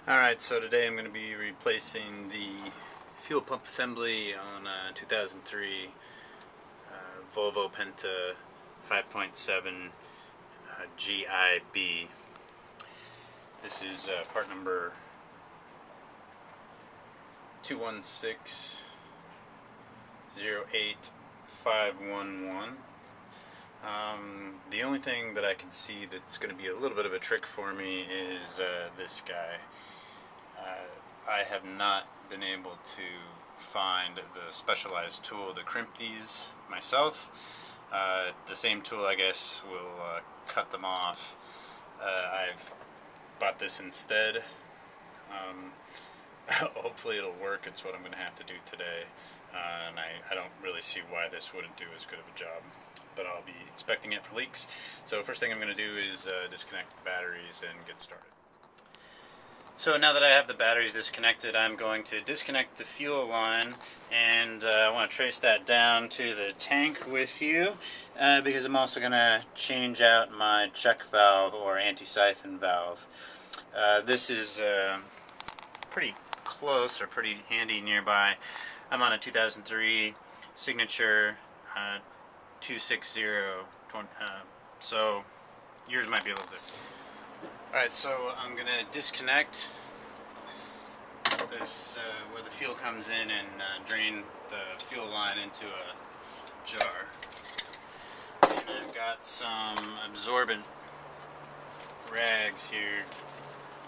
Alright, so today I'm going to be replacing the fuel pump assembly on a 2003 Volvo Penta 5.7Gi-B. This is part number 216-08511. The only thing that I can see that's going to be a little bit of a trick for me is this guy. I have not been able to find the specialized tool to crimp these myself. The same tool, I guess, will cut them off. I've bought this instead. Hopefully it'll work. It's what I'm going to have to do today. And I don't really see why this wouldn't do as good of a job. But I'll be inspecting it for leaks. So first thing I'm going to do is disconnect the batteries and get started. So now that I have the batteries disconnected, I'm going to disconnect the fuel line, and I want to trace that down to the tank with you because I'm also going to change out my check valve or anti-siphon valve. This is pretty close or pretty handy nearby. I'm on a 2003 Signature 260, so yours might be a little different. Alright, so I'm going to disconnect this where the fuel comes in and drain the fuel line into a jar. And I've got some absorbent rags here.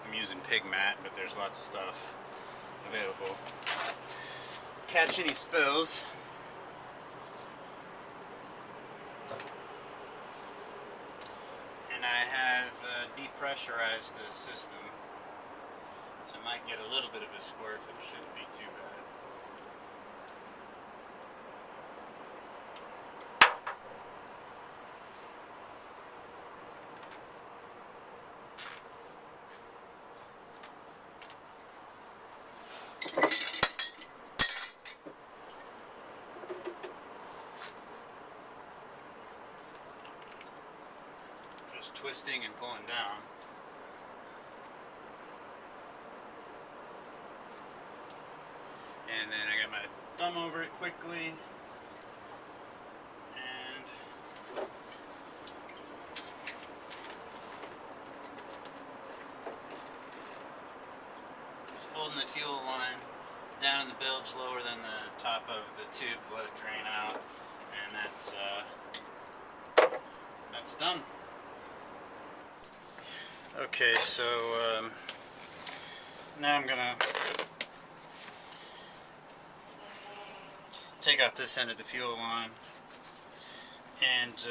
I'm using pig mat, but there's lots of stuff available. Catch any spills. And I have depressurized the system, so it might get a little bit of a squirt, but it shouldn't be too bad. Just twisting and pulling down. And then I got my thumb over it quickly, and just holding the fuel line down in the bilge lower than the top of the tube to let it drain out, and that's done. Okay, so now I'm gonna take off this end of the fuel line, and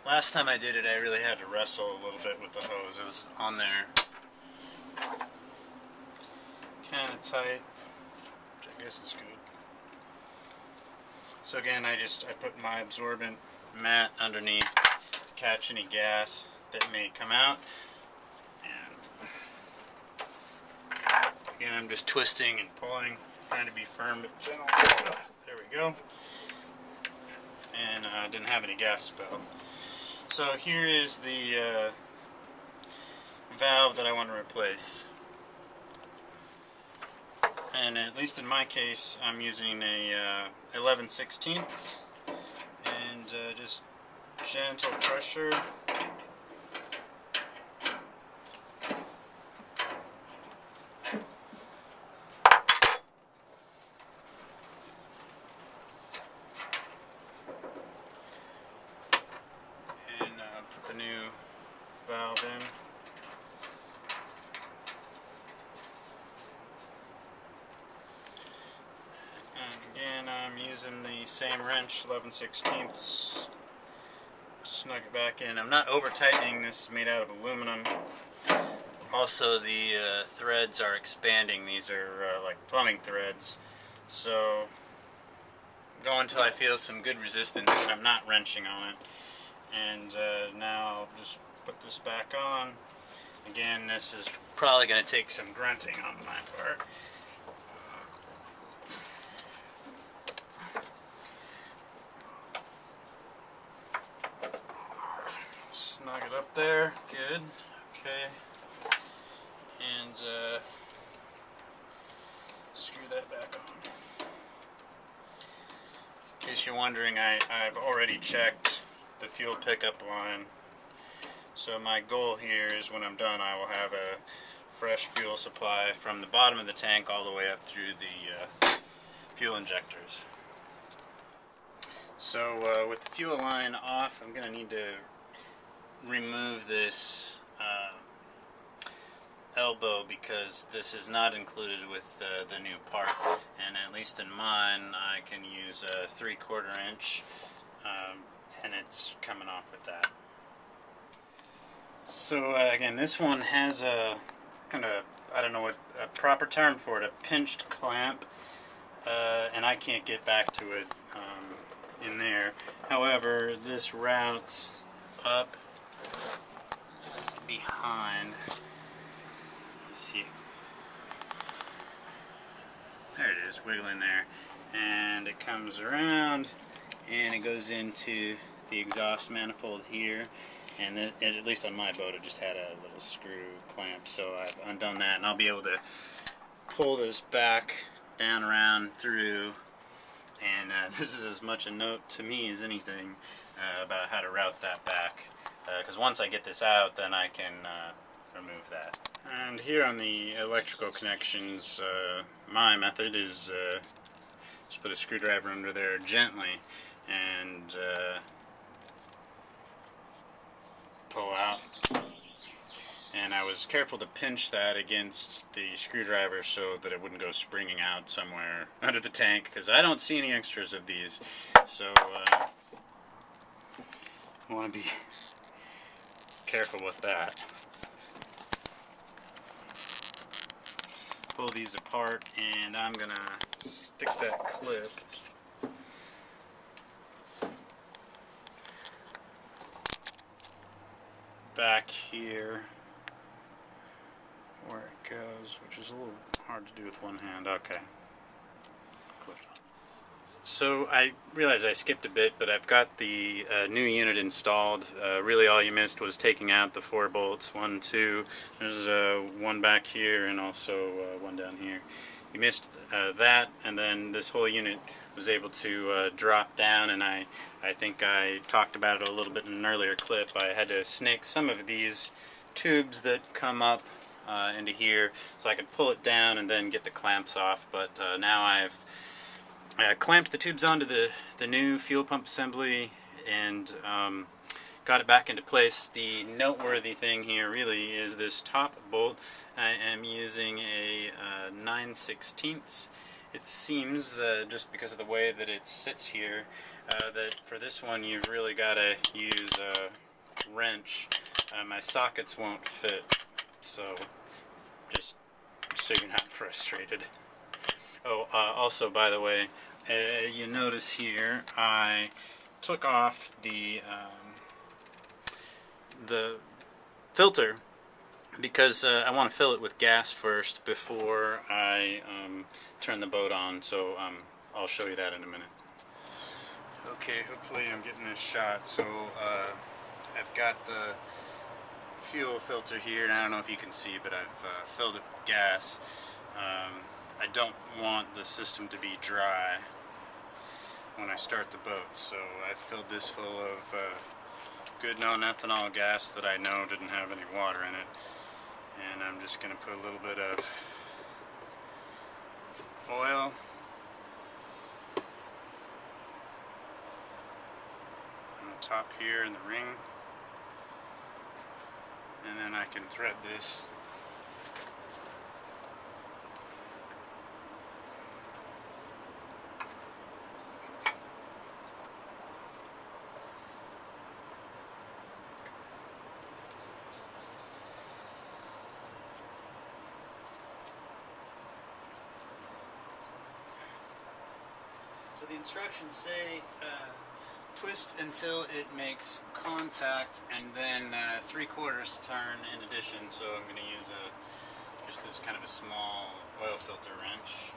last time I did it I really had to wrestle a little bit with the hose. It was on there kind of tight, which I guess is good. So again, I put my absorbent mat underneath to catch any gas that may come out, and again I'm just twisting and pulling, trying to be firm but gentle. There we go. And I didn't have any gas spill. So here is the valve that I want to replace. And at least in my case, I'm using a 11/16 and just gentle pressure. Put the new valve in. And again, I'm using the same wrench, 11/16. Snug it back in. I'm not over tightening. This is made out of aluminum. Also, the threads are expanding. These are like plumbing threads. So go until I feel some good resistance and I'm not wrenching on it. And now I'll just put this back on. Again, this is probably going to take some grunting on my part. Snug it up there. Good. Okay. and screw that back on. In case you're wondering, I've already checked the fuel pickup line. So my goal here is when I'm done, I will have a fresh fuel supply from the bottom of the tank all the way up through the fuel injectors. So with the fuel line off, I'm going to need to remove this elbow because this is not included with the new part, and at least in mine I can use a 3/4 inch, and it's coming off with that. So again, this one has a kind of, I don't know what a proper term for it, a pinched clamp, and I can't get back to it in there. However, this routes up behind. See, there it is, wiggling there, and it comes around and it goes into the exhaust manifold here, and at least on my boat it just had a little screw clamp, so I've undone that, and I'll be able to pull this back down around through, and this is as much a note to me as anything about how to route that back, because once I get this out, then I can remove that. And here on the electrical connections, my method is just put a screwdriver under there gently and pull out. And I was careful to pinch that against the screwdriver so that it wouldn't go springing out somewhere under the tank, because I don't see any extras of these. So I want to be careful with that. Pull these apart, and I'm gonna stick that clip back here where it goes, which is a little hard to do with one hand. Okay. Clipped on. So I realize I skipped a bit, but I've got the new unit installed. Really all you missed was taking out the 4 bolts, 1, 2. There's one back here and also one down here. You missed that, and then this whole unit was able to drop down, and I think I talked about it a little bit in an earlier clip. I had to snake some of these tubes that come up into here so I could pull it down and then get the clamps off, but now I've clamped the tubes onto the new fuel pump assembly and got it back into place. The noteworthy thing here really is this top bolt. I am using a 9/16. It seems that just because of the way that it sits here, that for this one you've really got to use a wrench. My sockets won't fit, so just so you're not frustrated. Oh, also, by the way, you notice here I took off the filter because I want to fill it with gas first before I turn the boat on, so I'll show you that in a minute. Okay, hopefully I'm getting this shot. So I've got the fuel filter here, and I don't know if you can see, but I've filled it with gas. I don't want the system to be dry when I start the boat, so I filled this full of good non-ethanol gas that I know didn't have any water in it, and I'm just going to put a little bit of oil on the top here in the ring, and then I can thread this. So the instructions say twist until it makes contact, and then 3/4 turn in addition. So I'm going to use just this kind of a small oil filter wrench.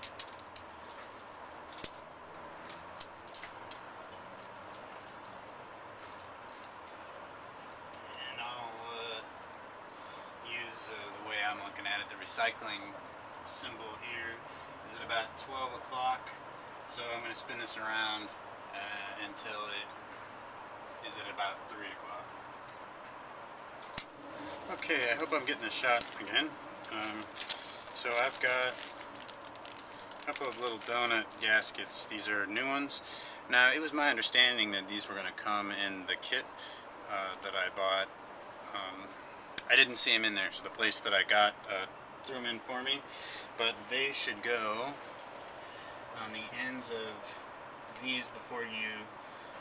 And I'll use the way I'm looking at it, the recycling symbol here is at about 12 o'clock. So I'm going to spin this around until it is at about 3 o'clock. Okay, I hope I'm getting a shot again. So I've got a couple of little donut gaskets. These are new ones. Now, it was my understanding that these were going to come in the kit that I bought. I didn't see them in there, so the place that I got threw them in for me. But they should go on the ends of these before you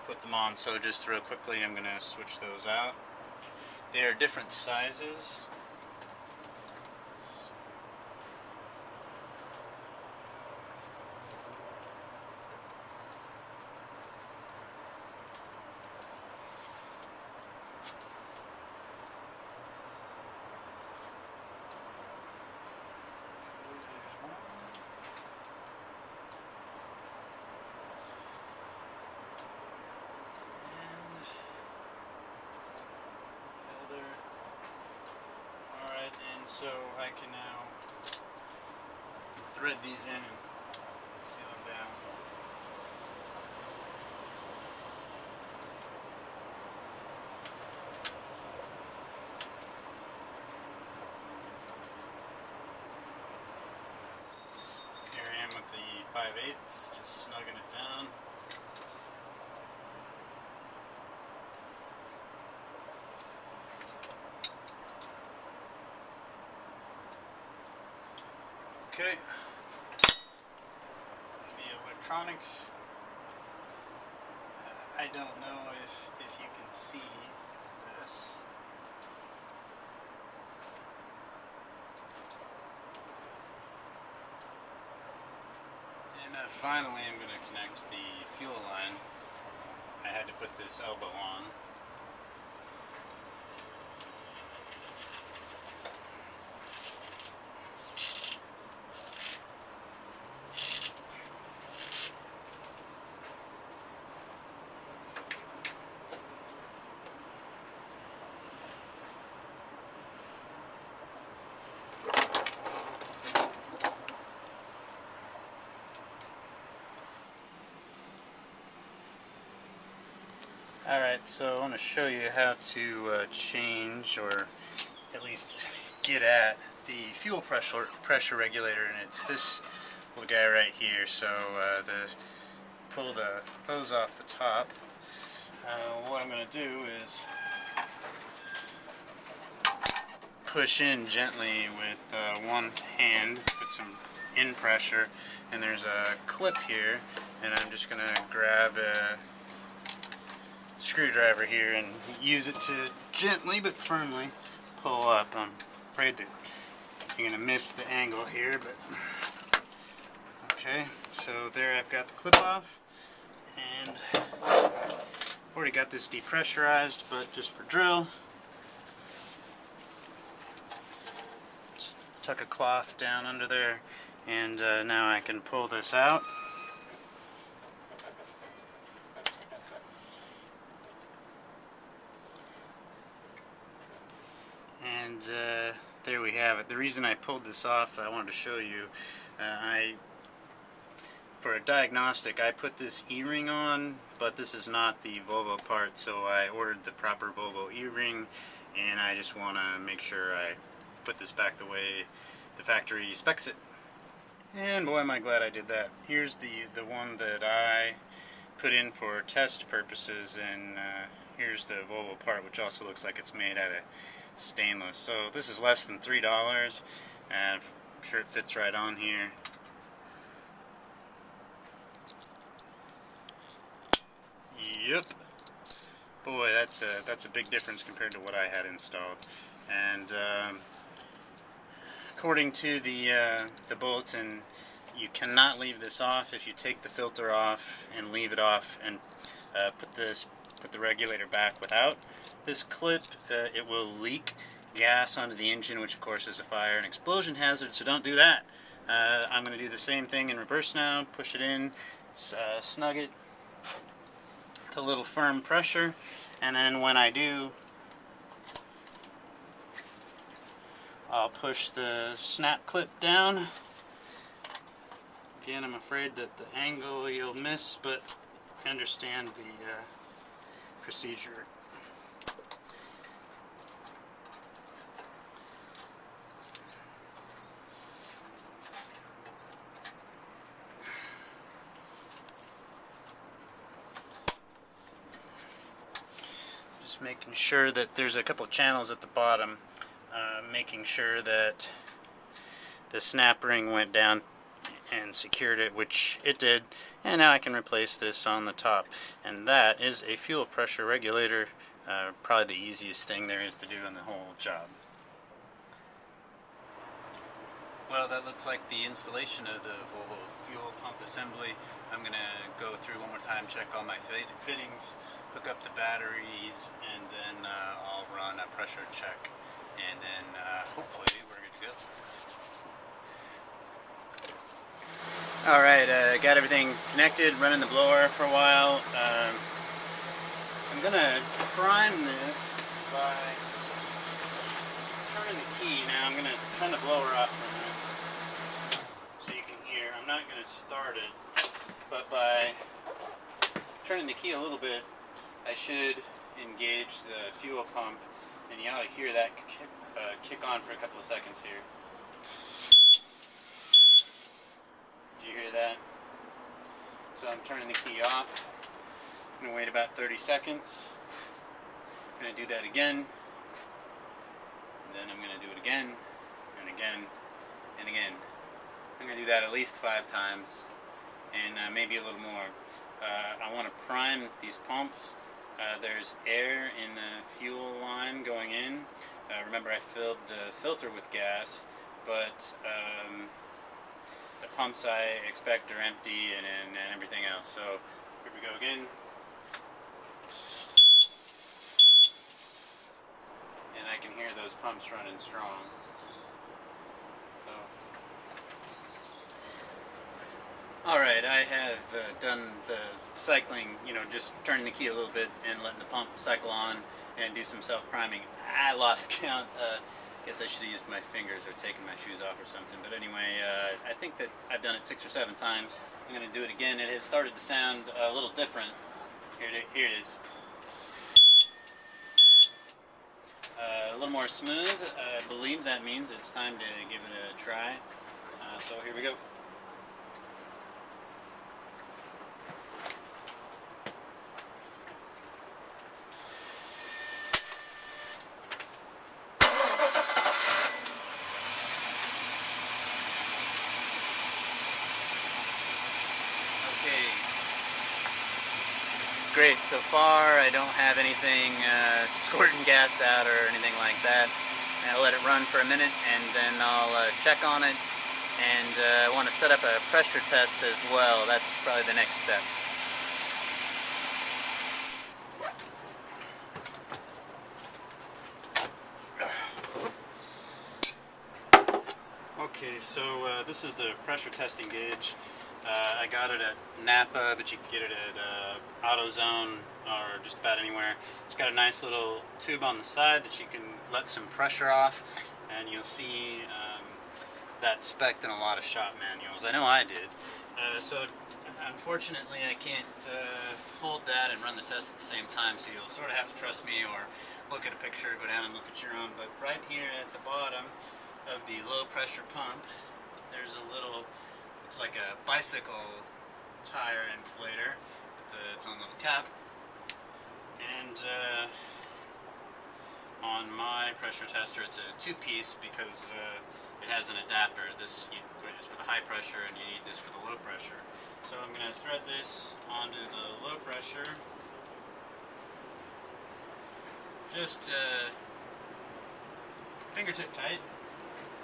put them on. So just real quickly, I'm going to switch those out. They are different sizes. So I can now thread these in and seal them down. Here I am with the 5/8, just snugging it down. Okay, the electronics, I don't know if you can see this. And finally I'm going to connect the fuel line. I had to put this elbow on. Alright, so I want to show you how to change, or at least get at, the fuel pressure regulator, and it's this little guy right here. So pull the hose off the top. What I'm going to do is push in gently with one hand, put some in pressure, and there's a clip here, and I'm just going to grab a screwdriver here and use it to gently but firmly pull up. I'm afraid that you're going to miss the angle here, but okay, so there I've got the clip off, and already got this depressurized, but just for drill, tuck a cloth down under there, and now I can pull this out. And there we have it. The reason I pulled this off, I wanted to show you, for a diagnostic, I put this E-ring on, but this is not the Volvo part, so I ordered the proper Volvo E-ring, and I just want to make sure I put this back the way the factory specs it. And boy, am I glad I did that. Here's the one that I put in for test purposes, and here's the Volvo part, which also looks like it's made out of stainless. So this is less than $3, and I'm sure it fits right on here. Yep. Boy, that's a big difference compared to what I had installed. And according to the bulletin, you cannot leave this off. If you take the filter off and leave it off and put the regulator back without this clip, it will leak gas onto the engine, which of course is a fire and explosion hazard, so don't do that. I'm going to do the same thing in reverse now. Push it in, snug it to a little firm pressure, and then when I do I'll push the snap clip down. Again, I'm afraid that the angle you'll miss, but I understand the procedure. Just making sure that there's a couple of channels at the bottom, making sure that the snap ring went down and secured it, which it did, and now I can replace this on the top. And that is a fuel pressure regulator, probably the easiest thing there is to do in the whole job. Well, that looks like the installation of the Volvo fuel pump assembly. I'm going to go through one more time, check all my fittings, hook up the batteries, and then I'll run a pressure check, and then hopefully we're good to go. Alright, got everything connected, running the blower for a while. I'm going to prime this by turning the key. Now I'm going to turn the blower off for a minute so you can hear. I'm not going to start it, but by turning the key a little bit, I should engage the fuel pump, and you ought to hear that kick on for a couple of seconds here. Did you hear that? So I'm turning the key off. I'm going to wait about 30 seconds. I'm going to do that again. And then I'm going to do it again, and again, and again. I'm going to do that at least 5 times, and maybe a little more. I want to prime these pumps. There's air in the fuel line going in. Remember, I filled the filter with gas, but the pumps I expect are empty and everything else. So here we go again. And I can hear those pumps running strong. So, alright, I have done the cycling, just turning the key a little bit and letting the pump cycle on and do some self-priming. I lost count. Guess I should have used my fingers or taken my shoes off or something. But anyway, I think that I've done it 6 or 7 times. I'm going to do it again. It has started to sound a little different. Here it is. A little more smooth. I believe that means it's time to give it a try. So here we go. Great, so far I don't have anything squirting gas out or anything like that. I'll let it run for a minute and then I'll check on it, and I want to set up a pressure test as well. That's probably the next step. Okay, so this is the pressure testing gauge. I got it at Napa, but you can get it at AutoZone or just about anywhere. It's got a nice little tube on the side that you can let some pressure off, and you'll see that spec'd in a lot of shop manuals. I know I did. So unfortunately I can't hold that and run the test at the same time, so you'll sort of have to trust me or look at a picture, go down and look at your own. But right here at the bottom of the low pressure pump, there's a little, looks like a bicycle tire inflator with its own little cap. And on my pressure tester, it's a 2-piece because it has an adapter. This is for the high pressure, and you need this for the low pressure. So I'm going to thread this onto the low pressure. Just fingertip tight,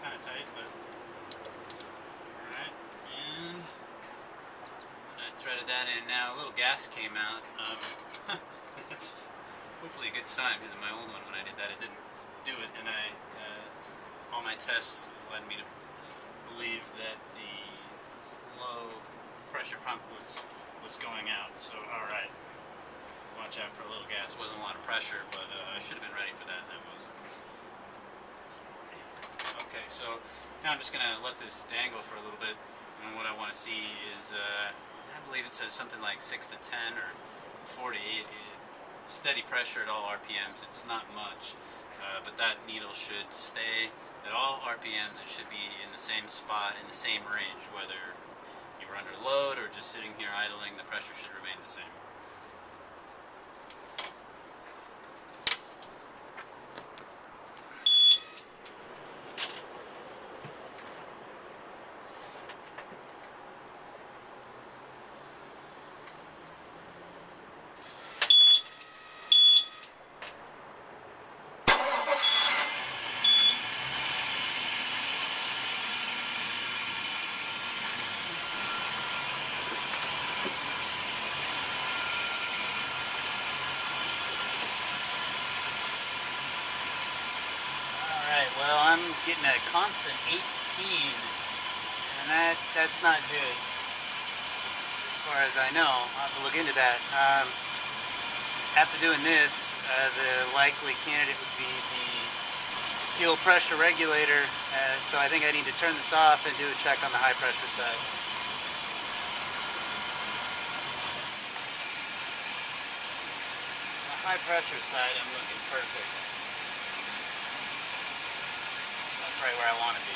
kind of tight, but alright. And I threaded that in. Now a little gas came out. That's hopefully a good sign, because in my old one, when I did that, it didn't do it, and all my tests led me to believe that the low pressure pump was going out. So alright, watch out for a little gas. Wasn't a lot of pressure, but I should have been ready for that, and I wasn't. Okay, so now I'm just going to let this dangle for a little bit, and what I want to see is, I believe it says something like 6 to 10 or 48, steady pressure at all RPMs. It's not much, but that needle should stay at all RPMs. It should be in the same spot, in the same range, whether you're under load or just sitting here idling, the pressure should remain the same. Alright, well, I'm getting a constant 18, and that's not good, as far as I know. I'll have to look into that. After doing this, the likely candidate would be the fuel pressure regulator, so I think I need to turn this off and do a check on the high pressure side. The high pressure side, I'm looking perfect. That's right where I want to be.